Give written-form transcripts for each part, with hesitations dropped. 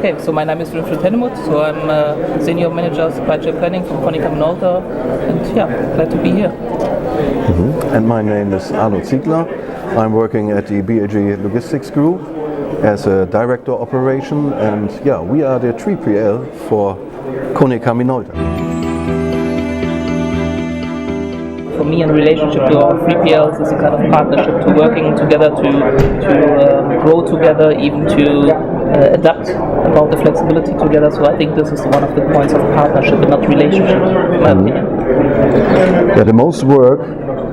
Okay, so my name is Winfried Hennemuth, so I'm Senior Manager Supply Chain Planning from Konica Minolta, and glad to be here. And my name is Arno Ziegler. I'm working at the BLG Logistics Group as a Director Operation, and we are the 3PL for Konica Minolta. For me, in relationship to our 3PLs is a kind of partnership, to working together, to grow together, even to adapt about the flexibility together. So I think this is one of the points of partnership and not relationship, in my opinion. Yeah, the most work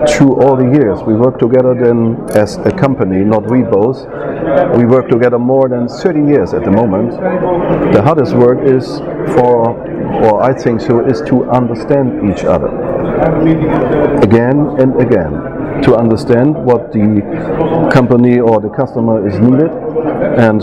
through all the years. We work together then as a company, not we both. We work together more than 30 years at the moment. The hardest work is I think so, is to understand each other. Again and again, to understand what the company or the customer is needed, and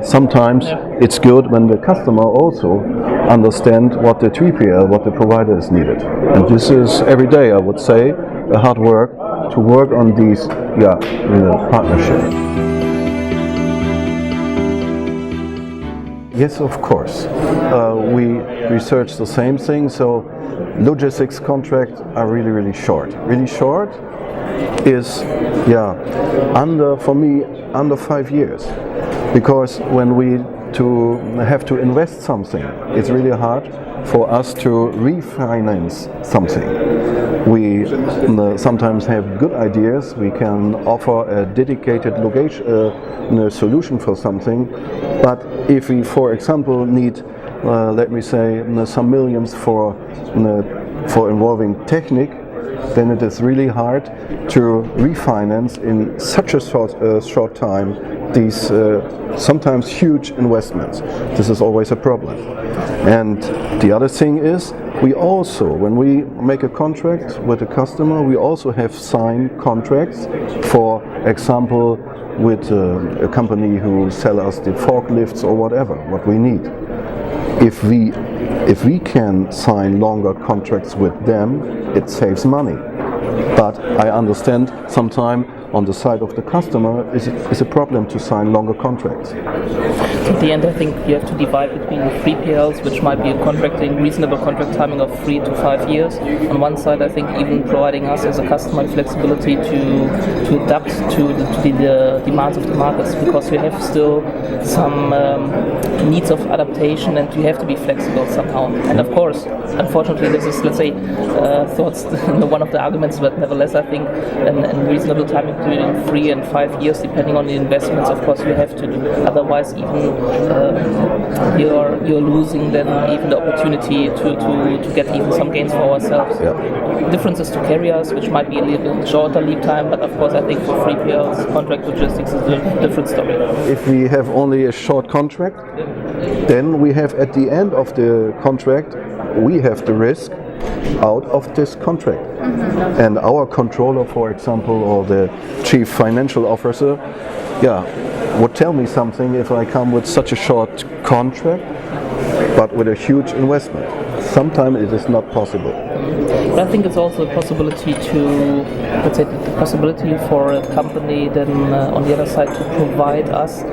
sometimes it's good when the customer also understand what the 3PL, what the provider is needed. And this is every day, I would say, a hard work to work on these partnership. Yes, of course. We research the same thing. So logistics contracts are really short. Really short is under 5 years, because when we have to invest something, it's really hard for us to refinance something. We sometimes have good ideas. We can offer a dedicated solution for something, but if we, for example, need let me say some millions for involving technique, then it is really hard to refinance in such a short time these sometimes huge investments. This is always a problem. And the other thing is, we also, when we make a contract with a customer, we also have signed contracts, for example, with a company who sell us the forklifts or whatever, what we need. If we can sign longer contracts with them, it saves money. But I understand sometimes on the side of the customer is a problem to sign longer contracts. At the end, I think you have to divide between the 3PLs, which might be a reasonable contract timing of 3 to 5 years. On one side, I think even providing us as a customer flexibility to adapt to the demands of the markets, because you have still some needs of adaptation, and you have to be flexible somehow. And of course, unfortunately, this is, let's say, thoughts one of the arguments, but nevertheless, I think a reasonable timing between 3 and 5 years, depending on the investments, of course, you have to do. Otherwise, even you're losing then even the opportunity to get even some gains for ourselves. Differences to carriers, which might be a little shorter lead time, but of course, I think for 3PLs, contract logistics is a different story. If we have only a short contract, then we have at the end of the contract, we have the risk out of this contract. And our controller, for example, or the chief financial officer, would tell me something if I come with such a short contract, but with a huge investment. Sometimes it is not possible. But I think it's also a possibility for a company then on the other side to provide us,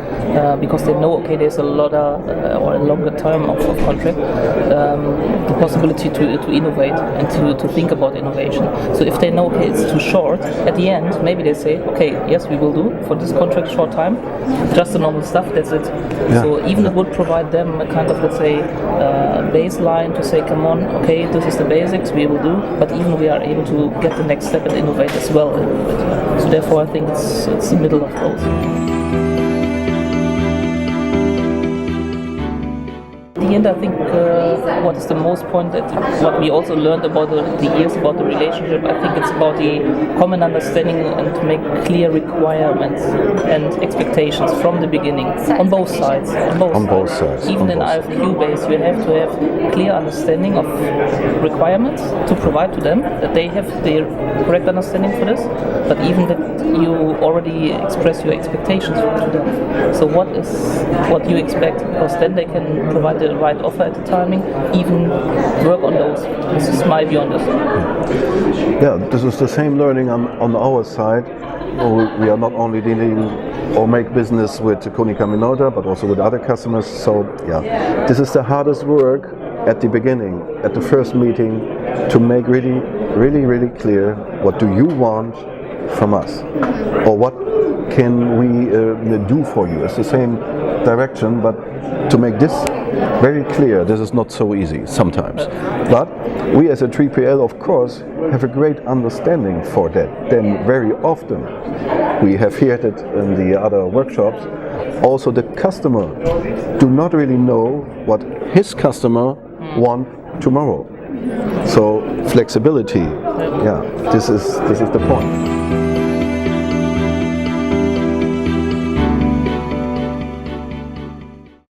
because they know, there's a longer term of contract, the possibility to innovate and to think about innovation. So if they know, it's too short, at the end, maybe they say, yes, we will do for this contract short time, just the normal stuff, that's it. Yeah. So even it would provide them a kind of, let's say, baseline to say, come on, this is the basics, we will do, but even we are able to get the next step and innovate as well. So therefore, I think it's the middle of both. In the end, I think what is the most point that what we also learned about the years about the relationship, I think it's about the common understanding and to make clear requirements and expectations from the beginning on both sides. Even in RFQ base, you have to have clear understanding of requirements to provide to them, that they have the correct understanding for this, but even that you already express your expectations to them. So what you expect, because then they can provide the the right offer at the timing, even work on those. This is my view on this. Yeah, this is the same learning on our side. We are not only dealing or make business with Konica Minolta, but also with other customers. So yeah, this is the hardest work at the beginning, at the first meeting, to make really clear what do you want from us, or what can we do for you. It's the same direction, but to make this very clear, this is not so easy sometimes. But we as a 3PL, of course, have a great understanding for that. Then very often, we have heard it in the other workshops, also the customer do not really know what his customer want tomorrow. So flexibility, yeah, this is the point.